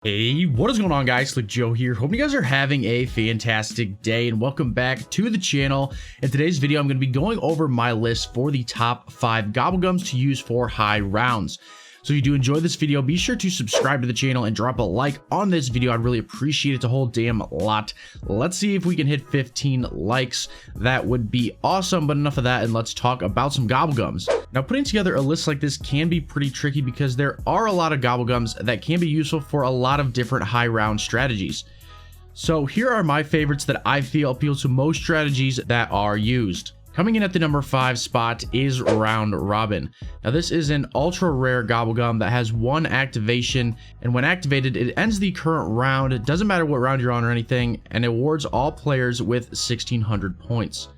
Hey, what is going on, guys? Slick Joe here. Hope you guys are having a fantastic day and welcome back to the channel. In today's video, I'm going to be going over my list for the top 5 Gobblegums to use for high rounds. So if you do enjoy this video, be sure to subscribe to the channel and drop a like on this video. I'd really appreciate it a whole damn lot. Let's see if we can hit 15 likes. That would be awesome, but enough of that and let's talk about some Gobblegums. Now, putting together a list like this can be pretty tricky because there are a lot of Gobblegums that can be useful for a lot of different high round strategies. So here are my favorites that I feel appeal to most strategies that are used. Coming in at the number 5 spot is Round Robin. Now this is an ultra rare Gobblegum that has one activation, and when activated it ends the current round. It doesn't matter what round you're on or anything, and it awards all players with 1600 points.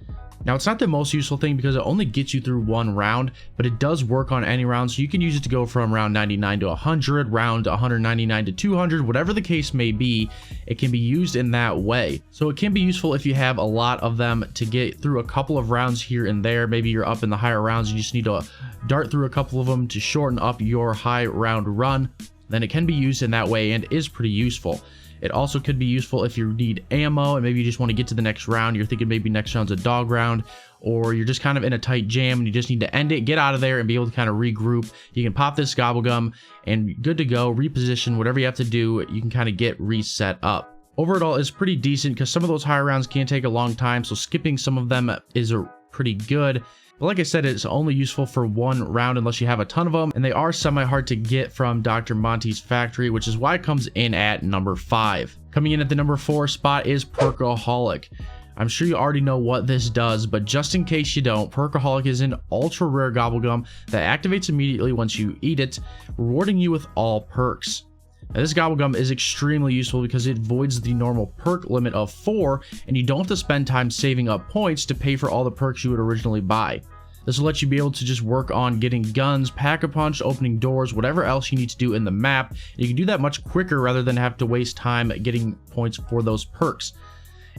Now it's not the most useful thing because it only gets you through one round, but it does work on any round, so you can use it to go from round 99 to 100, round 199 to 200, whatever the case may be. It can be used in that way. So it can be useful if you have a lot of them to get through a couple of rounds here and there. Maybe you're up in the higher rounds and you just need to dart through a couple of them to shorten up your high round run. Then it can be used in that way and is pretty useful. It also could be useful if you need ammo and maybe you just want to get to the next round. You're thinking maybe next round's a dog round, or you're just kind of in a tight jam and you just need to end it, get out of there, and be able to kind of regroup. You can pop this Gobblegum and good to go, reposition, whatever you have to do, you can kind of get reset up. Overall, it's pretty decent because some of those higher rounds can take a long time, so skipping some of them is pretty good. But like I said, it's only useful for one round unless you have a ton of them, and they are semi-hard to get from Dr. Monty's factory, which is why it comes in at number 5. Coming in at the number 4 spot is Coholic. I'm sure you already know what this does, but just in case you don't, Coholic is an ultra rare Gobblegum that activates immediately once you eat it, rewarding you with all perks. Now, this Gobblegum is extremely useful because it voids the normal perk limit of 4, and you don't have to spend time saving up points to pay for all the perks you would originally buy. This will let you be able to just work on getting guns, pack-a-punch, opening doors, whatever else you need to do in the map. You can do that much quicker rather than have to waste time getting points for those perks.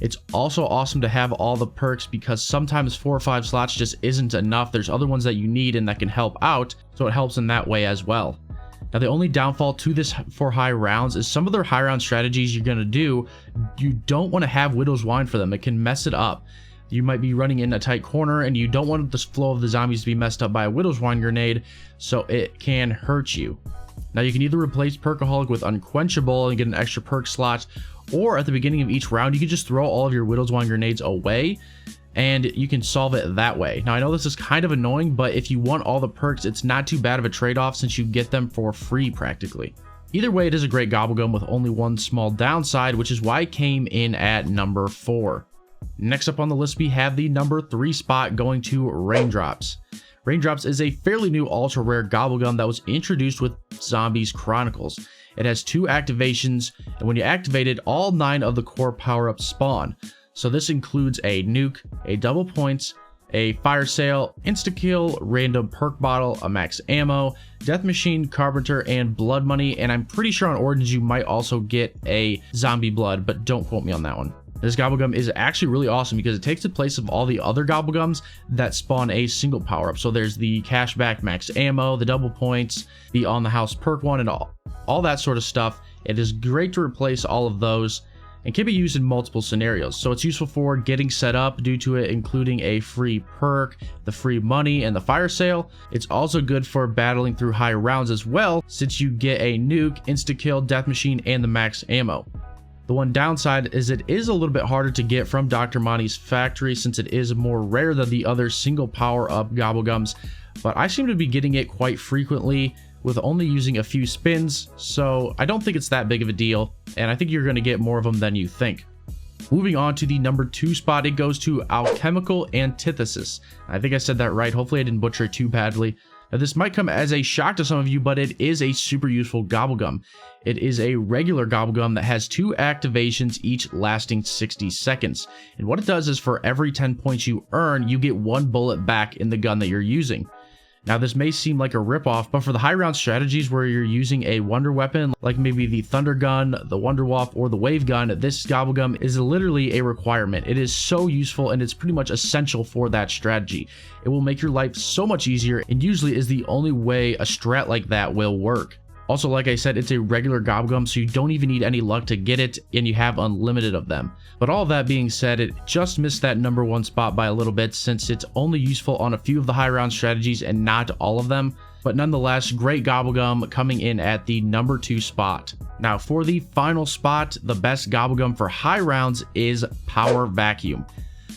It's also awesome to have all the perks because sometimes 4 or 5 slots just isn't enough. There's other ones that you need and that can help out, so it helps in that way as well. Now, the only downfall to this for high rounds is some of their high round strategies you're going to do, you don't want to have Widow's Wine for them. It can mess it up. You might be running in a tight corner and you don't want the flow of the zombies to be messed up by a Widow's Wine grenade, so it can hurt you. Now, you can either replace Coholic with Unquenchable and get an extra perk slot, or at the beginning of each round, you can just throw all of your Widow's Wine grenades away and you can solve it that way. Now, I know this is kind of annoying, but if you want all the perks, it's not too bad of a trade-off since you get them for free practically. Either way, it is a great Gobblegum with only one small downside, which is why it came in at number 4. Next up on the list, we have the number 3 spot going to Raindrops. Raindrops is a fairly new ultra rare Gobblegum that was introduced with Zombies Chronicles. It has 2 activations, and when you activate it, all 9 of the core power-ups spawn. So this includes a nuke, a double points, a fire sale, insta-kill, random perk bottle, a max ammo, death machine, carpenter, and blood money. And I'm pretty sure on Origins you might also get a zombie blood, but don't quote me on that one. This Gobblegum is actually really awesome because it takes the place of all the other Gobblegums that spawn a single power-up. So there's the cashback max ammo, the double points, the on the house perk one, and all that sort of stuff. It is great to replace all of those and can be used in multiple scenarios. So it's useful for getting set up due to it including a free perk, the free money, and the fire sale. It's also good for battling through high rounds as well, since you get a nuke, insta-kill, death machine, and the max ammo. The one downside is it is a little bit harder to get from Dr. Monty's factory since it is more rare than the other single power-up Gobblegums, but I seem to be getting it quite frequently with only using a few spins, so I don't think it's that big of a deal, and I think you're going to get more of them than you think. Moving on to the number 2 spot, it goes to Alchemical Antithesis. I think I said that right. Hopefully I didn't butcher it too badly. Now, this might come as a shock to some of you, but it is a super useful Gobblegum. It is a regular Gobblegum that has 2 activations, each lasting 60 seconds. And what it does is for every 10 points you earn, you get 1 bullet back in the gun that you're using. Now, this may seem like a ripoff, but for the high round strategies where you're using a wonder weapon, like maybe the Thunder Gun, the Wonder Wap, or the Wave Gun, this Gobblegum is literally a requirement. It is so useful and it's pretty much essential for that strategy. It will make your life so much easier and usually is the only way a strat like that will work. Also, like I said, it's a regular Gobblegum, so you don't even need any luck to get it, and you have unlimited of them. But all that being said, it just missed that number 1 spot by a little bit, since it's only useful on a few of the high round strategies and not all of them. But nonetheless, great Gobblegum coming in at the number 2 spot. Now for the final spot, the best Gobblegum for high rounds is Power Vacuum.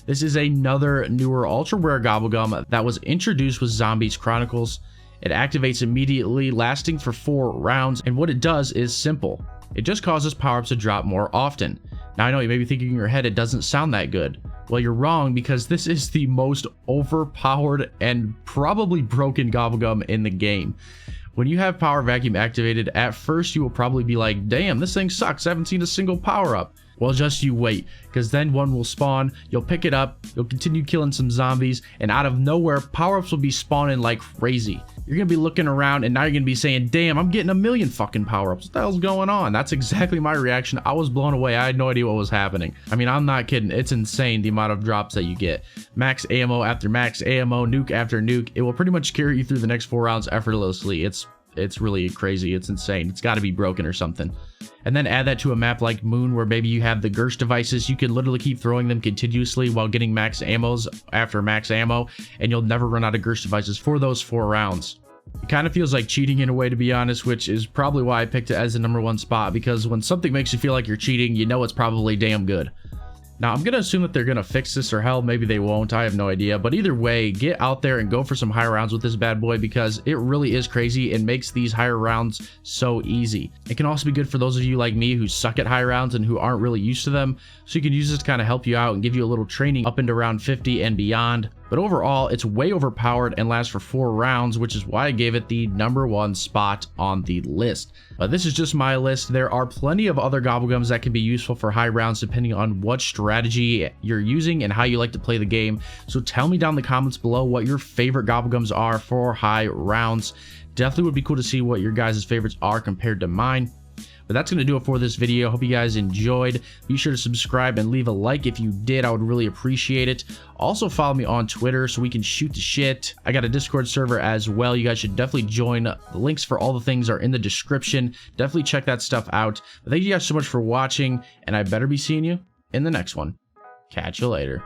This is another newer ultra rare Gobblegum that was introduced with Zombies Chronicles. It activates immediately, lasting for 4 rounds, and what it does is simple. It just causes power-ups to drop more often. Now I know you may be thinking in your head it doesn't sound that good. Well, you're wrong, because this is the most overpowered and probably broken Gobblegum in the game. When you have Power Vacuum activated, at first you will probably be like, damn, this thing sucks, I haven't seen a single power-up. Well, just you wait, because then one will spawn, you'll pick it up, you'll continue killing some zombies, and out of nowhere, power-ups will be spawning like crazy. You're going to be looking around, and now you're going to be saying, damn, I'm getting a million fucking power-ups. What the hell's going on? That's exactly my reaction. I was blown away. I had no idea what was happening. I mean, I'm not kidding. It's insane the amount of drops that you get. Max ammo after max ammo, nuke after nuke. It will pretty much carry you through the next 4 rounds effortlessly. It's really crazy. It's insane. It's got to be broken or something. And then add that to a map like Moon, where maybe you have the Gersh devices. You can literally keep throwing them continuously while getting max ammos after max ammo, and you'll never run out of Gersh devices for those 4 rounds. It kind of feels like cheating in a way, to be honest, which is probably why I picked it as the number 1 spot, because when something makes you feel like you're cheating, you know it's probably damn good. Now, I'm going to assume that they're going to fix this, or hell, maybe they won't. I have no idea. But either way, get out there and go for some higher rounds with this bad boy, because it really is crazy and makes these higher rounds so easy. It can also be good for those of you like me who suck at high rounds and who aren't really used to them. So you can use this to kind of help you out and give you a little training up into round 50 and beyond. But overall, it's way overpowered and lasts for 4 rounds, which is why I gave it the number 1 spot on the list. But this is just my list. There are plenty of other Gobblegums that can be useful for high rounds depending on what strategy you're using and how you like to play the game. So tell me down in the comments below what your favorite Gobblegums are for high rounds. Definitely would be cool to see what your guys' favorites are compared to mine. But that's going to do it for this video. Hope you guys enjoyed. Be sure to subscribe and leave a like if you did. I would really appreciate it. Also follow me on Twitter so we can shoot the shit. I got a Discord server as well. You guys should definitely join. The links for all the things are in the description. Definitely check that stuff out. But thank you guys so much for watching, and I better be seeing you in the next one. Catch you later.